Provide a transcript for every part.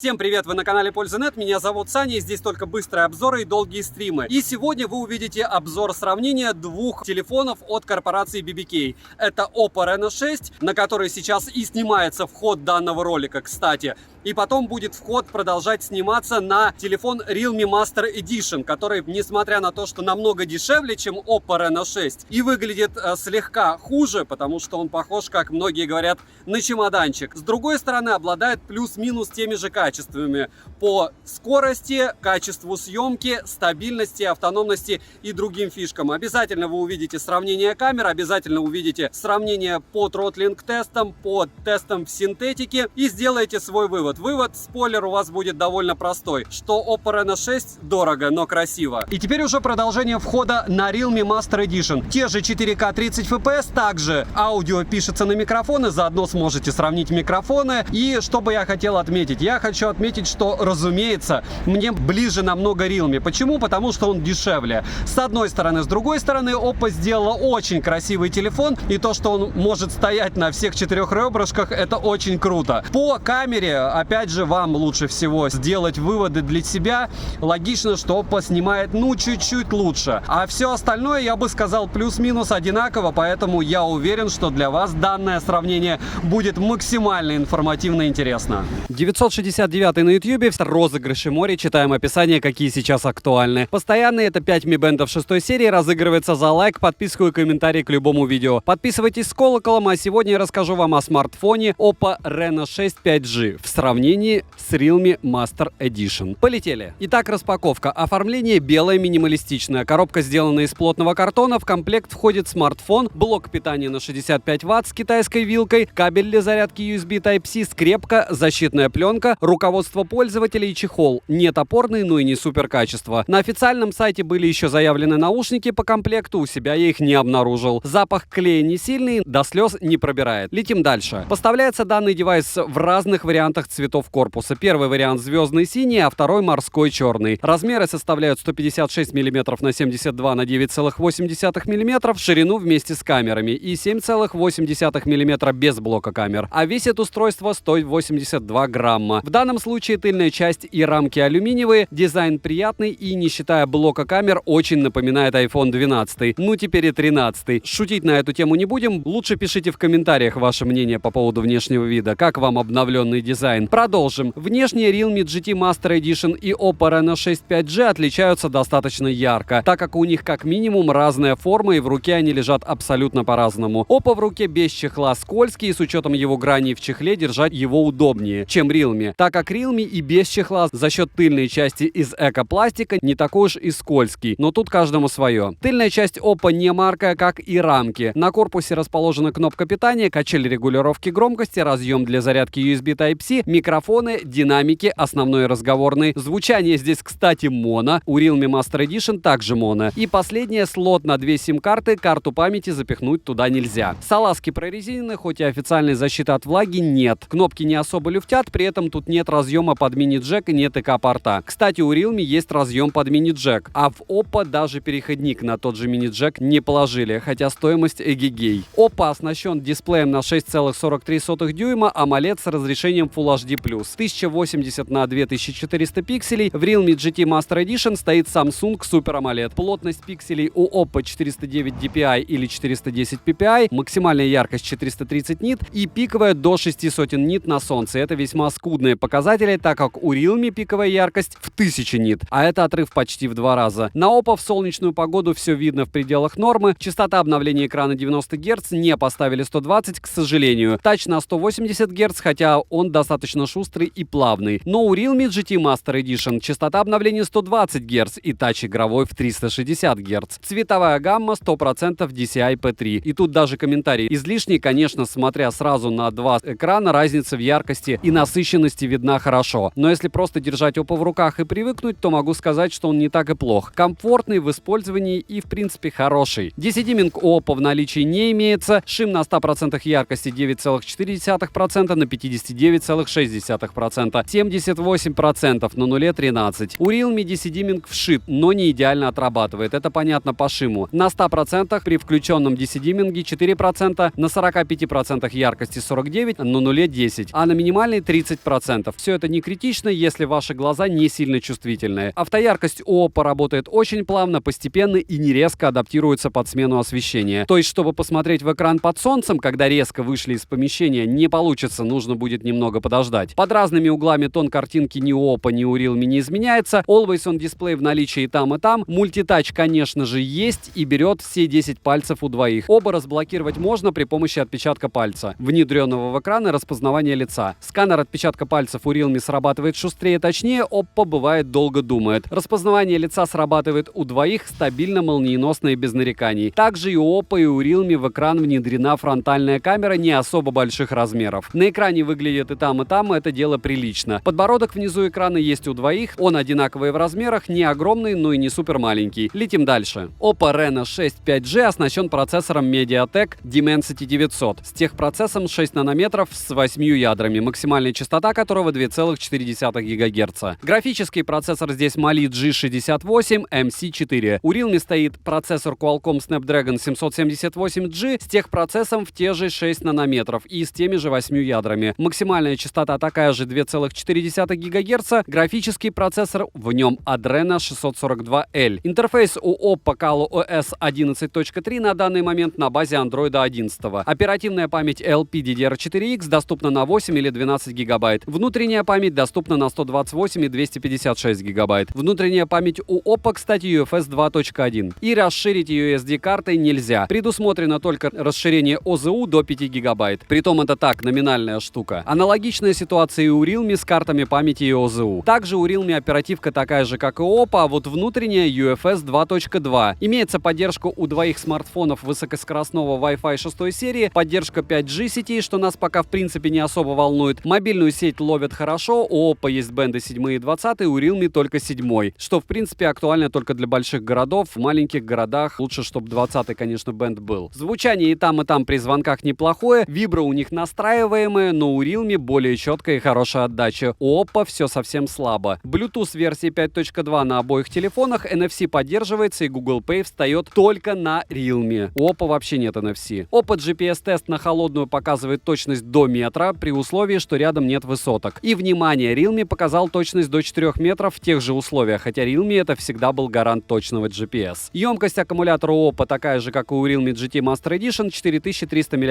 Всем привет, вы на канале Польза.нет, меня зовут Саня, и здесь только быстрые обзоры и долгие стримы. И сегодня вы увидите обзор сравнения двух телефонов от корпорации BBK. Это Oppo Reno 6, на который сейчас и снимается вход данного ролика, кстати. И потом будет вход продолжать сниматься на телефон Realme Master Edition, который, несмотря на то, что намного дешевле, чем Oppo Reno 6, и выглядит слегка хуже, потому что он похож, как многие говорят, на чемоданчик. С другой стороны, обладает плюс-минус теми же качествами по скорости, качеству съемки, стабильности, автономности и другим фишкам. Обязательно вы увидите сравнение камер, обязательно увидите сравнение по тротлинг-тестам, по тестам в синтетике и сделаете свой вывод. Вывод, спойлер, у вас будет довольно простой, что Oppo Reno 6 дорого, но красиво. И теперь уже продолжение входа на Realme Master Edition. Те же 4К 30 FPS, также аудио пишется на микрофоны, заодно сможете сравнить микрофоны. И что бы я хотел отметить? Я хочу отметить, что, разумеется, мне ближе намного Realme. Почему? Потому что он дешевле. С одной стороны. С другой стороны, Oppo сделала очень красивый телефон, и то, что он может стоять на всех четырех ребрышках, это очень круто. По камере, опять же, вам лучше всего сделать выводы для себя. Логично, что Oppo снимает, чуть-чуть лучше. А все остальное, я бы сказал, плюс-минус одинаково, поэтому я уверен, что для вас данное сравнение будет максимально информативно и интересно. 969 на YouTube, розыгрыши море, читаем описание, какие сейчас актуальны. Постоянные — это 5 Mi Band 6 серии, разыгрывается за лайк, подписку и комментарий к любому видео. Подписывайтесь с колоколом, а сегодня я расскажу вам о смартфоне Oppo Reno 6 5G в сравнении с Realme Master Edition. Полетели. Итак, распаковка. Оформление белое, минималистичное. Коробка сделана из плотного картона. В комплект входит смартфон, блок питания на 65 Вт с китайской вилкой, кабель для зарядки USB Type-C, скрепка, защитная пленка, руководство пользователя и чехол. Не топорный, но и не супер качество. На официальном сайте были еще заявлены наушники по комплекту, у себя я их не обнаружил. Запах клея не сильный, до слез не пробирает. Летим дальше. Поставляется данный девайс в разных вариантах цветов корпуса. Первый вариант звездный синий, а второй морской черный. Размеры составляют 156 мм на 72 на 9,8 мм в ширину вместе с камерами и 7,8 мм без блока камер. А весит устройство 182 грамма. В данном случае тыльная часть и рамки алюминиевые, дизайн приятный и, не считая блока камер, очень напоминает iPhone 12. Теперь и 13. Шутить на эту тему не будем. Лучше пишите в комментариях ваше мнение по поводу внешнего вида. Как вам обновленный дизайн? Продолжим. Внешне Realme GT Master Edition и Oppo Reno 6 5G отличаются достаточно ярко, так как у них как минимум разная форма и в руке они лежат абсолютно по-разному. Oppo в руке без чехла скользкий, и с учетом его граней в чехле держать его удобнее, чем Realme, так как Realme и без чехла за счет тыльной части из экопластика не такой уж и скользкий, но тут каждому свое. Тыльная часть Oppo не маркая, как и рамки. На корпусе расположена кнопка питания, качель регулировки громкости, разъем для зарядки USB Type-C, микрофоны, динамики, основной разговорный. Звучание здесь, кстати, моно. У Realme Master Edition также моно. И последнее, слот на 2 сим-карты, карту памяти запихнуть туда нельзя. Салазки прорезинены, хоть и официальной защиты от влаги нет. Кнопки не особо люфтят, при этом тут нет разъема под мини-джек и нет ИК-порта. Кстати, у Realme есть разъем под мини-джек, а в Oppo даже переходник на тот же мини-джек не положили, хотя стоимость эгегей. Oppo оснащен дисплеем на 6,43 дюйма, AMOLED с разрешением Full HD+, 1080 на 2400 пикселей. В Realme GT Master Edition стоит Samsung Super AMOLED. Плотность пикселей у Oppo 409 dpi или 410 ppi, максимальная яркость 430 нит и пиковая до 600 нит на солнце. Это весьма скудные показатели, так как у Realme пиковая яркость в 1000 нит, а это отрыв почти в 2 раза. На Oppo в солнечную погоду все видно в пределах нормы. Частота обновления экрана 90 Гц, не поставили 120, к сожалению. Тач на 180 Гц, хотя он достаточно шустрый и плавный. Но у Realme GT Master Edition частота обновления 120 Гц и тач игровой в 360 Гц. Цветовая гамма 100% DCI-P3. И тут даже комментарий излишний, конечно, смотря сразу на два экрана, разница в яркости и насыщенности видна хорошо. Но если просто держать Oppo в руках и привыкнуть, то могу сказать, что он не так и плох. Комфортный в использовании и, в принципе, хороший. DC-димминг у Oppo в наличии не имеется. Шим на 100% яркости 9,4% на 59,6%. 0,6%, 78% на нуле 13%. У Realme DC-димминг вшит, но не идеально отрабатывает. Это понятно по шиму. На 100% при включенном DC-димминге 4%, на 45% яркости 49%, на нуле 10%, а на минимальной 30%. Все это не критично, если ваши глаза не сильно чувствительные. Автояркость у Oppo работает очень плавно, постепенно и не резко адаптируется под смену освещения. То есть, чтобы посмотреть в экран под солнцем, когда резко вышли из помещения, не получится, нужно будет немного подождать. Под разными углами тон картинки ни у Oppo, ни у Realme не изменяется. Always on Display в наличии и там, и там. Мультитач, конечно же, есть и берет все 10 пальцев у двоих. Оба разблокировать можно при помощи отпечатка пальца, внедренного в экран и распознавания лица. Сканер отпечатка пальцев у Realme срабатывает шустрее, точнее, Oppo бывает долго думает. Распознавание лица срабатывает у двоих стабильно, молниеносно и без нареканий. Также и у Oppo, и у Realme в экран внедрена фронтальная камера не особо больших размеров. На экране выглядит и там, это дело прилично. Подбородок внизу экрана есть у двоих, он одинаковый в размерах, не огромный, но и не супер маленький. Летим дальше. Oppo Reno 6 5G оснащен процессором MediaTek Dimensity 900 с техпроцессом 6 нанометров с 8 ядрами, максимальная частота которого 2,4 ГГц. Графический процессор здесь Mali G68 MC4. У Realme стоит процессор Qualcomm Snapdragon 778G с техпроцессом в те же 6 нанометров и с теми же 8 ядрами. Максимальная частота такая же 2,4 ГГц. Графический процессор в нем Adreno 642L. Интерфейс у Oppo ColorOS 11.3 на данный момент на базе Android 11. Оперативная память LPDDR4X доступна на 8 или 12 гигабайт. Внутренняя память доступна на 128 и 256 гигабайт. Внутренняя память у Oppo, кстати, UFS 2.1. И расширить ее SD-картой нельзя. Предусмотрено только расширение OZU до 5 гигабайт. Притом это так, номинальная штука. Аналогичная ситуация и у Realme с картами памяти и OZU. Также у Realme оперативка такая же, как и у Oppo, а вот внутренняя UFS 2.2. Имеется поддержка у двоих смартфонов высокоскоростного Wi-Fi 6 серии, поддержка 5G сетей, что нас пока в принципе не особо волнует. Мобильную сеть ловят хорошо, у Oppo есть бенды 7 и 20, у Realme только 7, что в принципе актуально только для больших городов. В маленьких городах лучше, чтобы 20, конечно, бенд был. Звучание и там при звонках неплохое, вибро у них настраиваемое, но у Realme более четкая и хорошая отдача. У Oppo все совсем слабо. Bluetooth версии 5.2 на обоих телефонах, NFC поддерживается и Google Pay встает только на Realme. У Oppo вообще нет NFC. Oppo GPS-тест на холодную показывает точность до метра, при условии, что рядом нет высоток. И, внимание, Realme показал точность до 4 метров в тех же условиях, хотя Realme это всегда был гарант точного GPS. Емкость аккумулятора у Oppo такая же, как и у Realme GT Master Edition, 4300 мАч.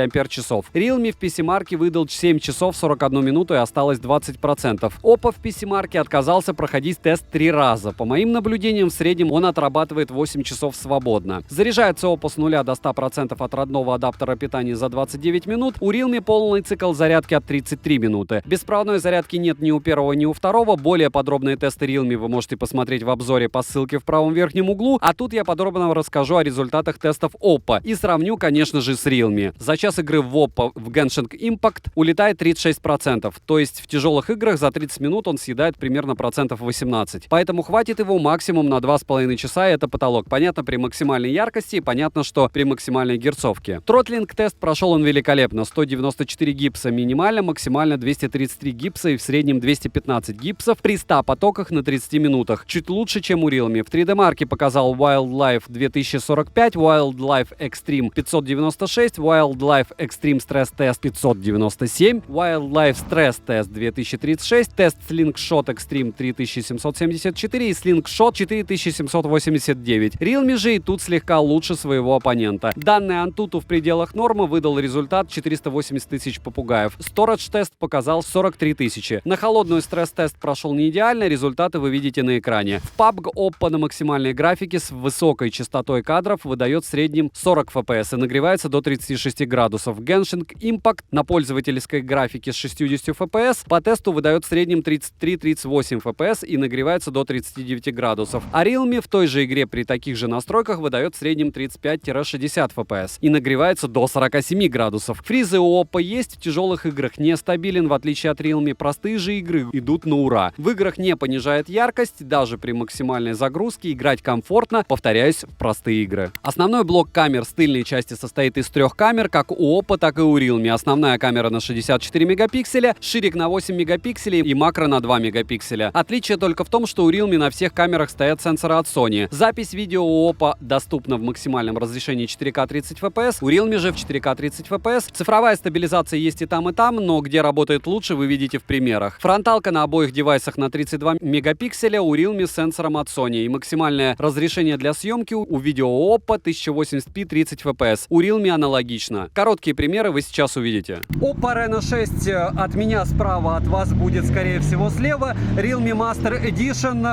Realme в PC-марке выдал 7 часов 41 минуту и осталось 20%. Oppo в PC-марке отказался проходить тест 3 раза. По моим наблюдениям, в среднем он отрабатывает 8 часов свободно. Заряжается Oppo с 0 до 100% от родного адаптера питания за 29 минут. У Realme полный цикл зарядки от 33 минуты. Беспроводной зарядки нет ни у первого, ни у второго. Более подробные тесты Realme вы можете посмотреть в обзоре по ссылке в правом верхнем углу. А тут я подробно расскажу о результатах тестов Oppo и сравню, конечно же, с Realme. За час игры в Oppo в Genshin Impact улетает 36%. То есть в тяжелых играх за 30 минут он съедает примерно 18%. Поэтому хватит его максимум на 2,5 часа, и это потолок. Понятно, при максимальной яркости и понятно, что при максимальной герцовке. Тротлинг-тест прошел он великолепно. 194 гипса минимально, максимально 233 гипса и в среднем 215 гипсов при 100 потоках на 30 минутах. Чуть лучше, чем у Realme. В 3D-марке показал Wildlife 2045, Wildlife Extreme 596, Wildlife Extreme Stress Test 597, Wildlife Stress Test 2036, тест Slingshot Extreme 3774 и Slingshot 4789. Realme же и тут слегка лучше своего оппонента. Данный Antutu в пределах нормы выдал результат 480 тысяч попугаев. Storage-тест показал 43 тысячи. На холодную стресс-тест прошел не идеально, результаты вы видите на экране. В PUBG Oppo на максимальной графике с высокой частотой кадров выдает в среднем 40 FPS и нагревается до 36 градусов. Genshin Impact на пользовательской графике с 60 FPS по тесту выдает в среднем 33-38 FPS и нагревается до 39 градусов. А Realme в той же игре при таких же настройках выдает в среднем 35-60 FPS и нагревается до 47 градусов. Фризы у Oppo есть, в тяжелых играх нестабилен, в отличие от Realme. Простые же игры идут на ура. В играх не понижает яркость, даже при максимальной загрузке играть комфортно, повторяюсь, в простые игры. Основной блок камер с тыльной части состоит из 3 камер, как у Oppo, так и у Realme. Основная камера на 64 мегапикселя, ширик на 8 мегапикселей и макро на 2 мегапикселя. Отличие только в том, что у Realme на всех камерах стоят сенсоры от Sony. Запись видео у Oppo доступна в максимальном разрешении 4К 30 FPS, у Realme же в 4К 30 FPS. Цифровая стабилизация есть и там, но где работает лучше, вы видите в примерах. Фронталка на обоих девайсах на 32 мегапикселя, у Realme с сенсором от Sony. И максимальное разрешение для съемки у видео Oppo 1080p 30 FPS. У Realme аналогично. Короткие примеры вы сейчас увидите. Oppo Reno 6 от меня справа, от вас будет скорее всего слева. Realme Master Edition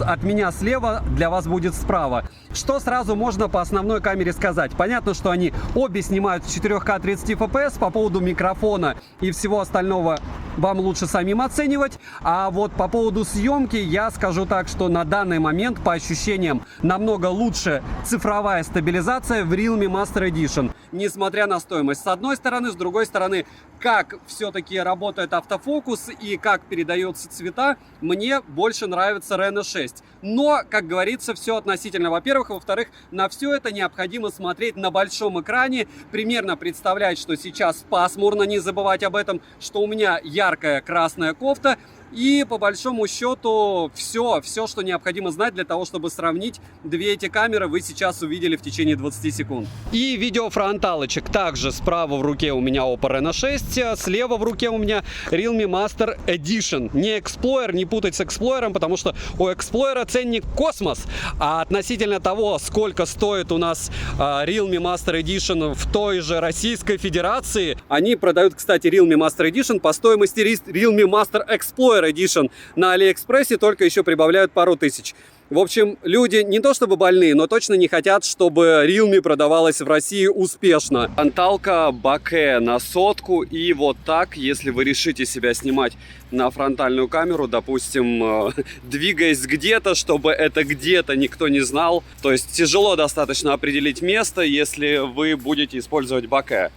от меня слева, для вас будет справа. Что сразу можно по основной камере сказать? Понятно, что они обе снимают в 4К 30 FPS. По поводу микрофона и всего остального вам лучше самим оценивать. А вот по поводу съемки я скажу так, что на данный момент по ощущениям намного лучше цифровая стабилизация в Realme Master Edition. Несмотря на стоимость. С одной стороны, с другой стороны, как все-таки работает автофокус и как передается цвета, мне больше нравится Reno 6. Но, как говорится, все относительно. Во-первых, во-вторых, на все это необходимо смотреть на большом экране, примерно представлять, что сейчас пасмурно, не забывать об этом, что у меня яркая красная кофта. И по большому счету все, что необходимо знать для того, чтобы сравнить две эти камеры, вы сейчас увидели в течение 20 секунд. И видео фронталочек. Также справа в руке у меня Oppo Reno 6, слева в руке у меня Realme Master Edition. Не Explorer, не путать с Explorer, потому что у Explorer ценник космос. А относительно того, сколько стоит у нас Realme Master Edition в той же Российской Федерации, они продают, кстати, Realme Master Edition по стоимости Realme Master Explorer Edition на Алиэкспрессе, только еще прибавляют пару тысяч. В общем, люди не то чтобы больные, но точно не хотят, чтобы Realme продавалась в России успешно. Фронталка боке на 100, и вот так, если вы решите себя снимать на фронтальную камеру, допустим, двигаясь где-то, чтобы это где-то никто не знал. То есть тяжело достаточно определить место, если вы будете использовать боке.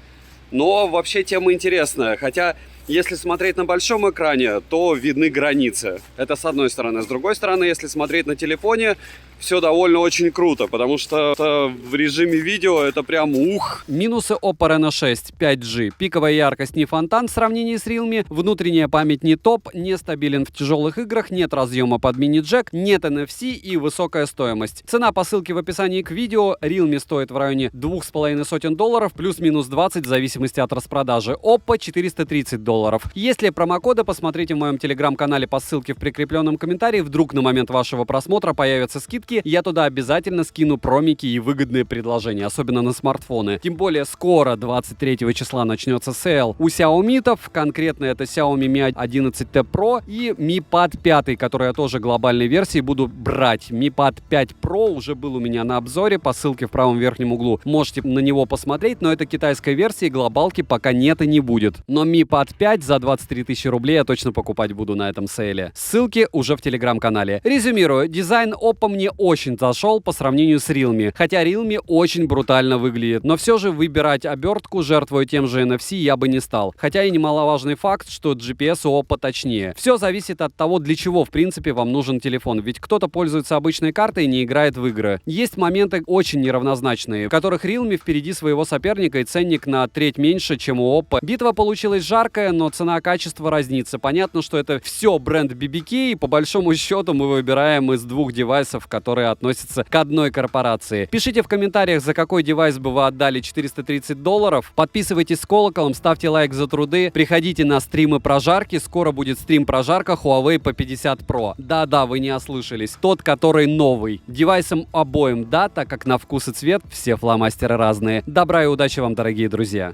Но вообще тема интересная, хотя... Если смотреть на большом экране, то видны границы. Это с одной стороны. С другой стороны, если смотреть на телефоне, все довольно очень круто, потому что в режиме видео это прям ух. Минусы Oppo Reno 6 5G. Пиковая яркость не фонтан в сравнении с Realme, внутренняя память не топ, нестабилен в тяжелых играх, нет разъема под мини-джек, нет NFC и высокая стоимость. Цена по ссылке в описании к видео. Realme стоит в районе $250 плюс-минус 20 в зависимости от распродажи. Oppo $430. Если промокоды, посмотрите в моем телеграм-канале по ссылке в прикрепленном комментарии. Вдруг на момент вашего просмотра появятся скидки, я туда обязательно скину промики и выгодные предложения, особенно на смартфоны. Тем более скоро, 23 числа, начнется сейл у Xiaomi, конкретно это Xiaomi Mi 11T Pro и Mi Pad 5, который я тоже глобальной версии буду брать. Mi Pad 5 Pro уже был у меня на обзоре, по ссылке в правом верхнем углу. Можете на него посмотреть, но это китайская версия, глобалки пока нет и не будет. Но Mi Pad 5 за 23 тысячи рублей я точно покупать буду на этом сейле. Ссылки уже в телеграм-канале. Резюмирую, дизайн Oppo мне очень зашел по сравнению с Realme. Хотя Realme очень брутально выглядит. Но все же выбирать обертку, жертвуя тем же NFC, я бы не стал. Хотя и немаловажный факт, что GPS у Oppo точнее. Все зависит от того, для чего в принципе вам нужен телефон. Ведь кто-то пользуется обычной картой и не играет в игры. Есть моменты очень неравнозначные, в которых Realme впереди своего соперника и ценник на треть меньше, чем у Oppo. Битва получилась жаркая, но цена-качество разнится. Понятно, что это все бренд BBK, и по большому счету мы выбираем из двух девайсов, которые относятся к одной корпорации. Пишите в комментариях, за какой девайс бы вы отдали $430. Подписывайтесь с колоколом, ставьте лайк за труды, приходите на стримы прожарки. Скоро будет стрим прожарка Huawei P50 Pro. Да-да, вы не ослышались. Тот, который новый. Девайсам обоим да, так как на вкус и цвет все фломастеры разные. Добра и удачи вам, дорогие друзья!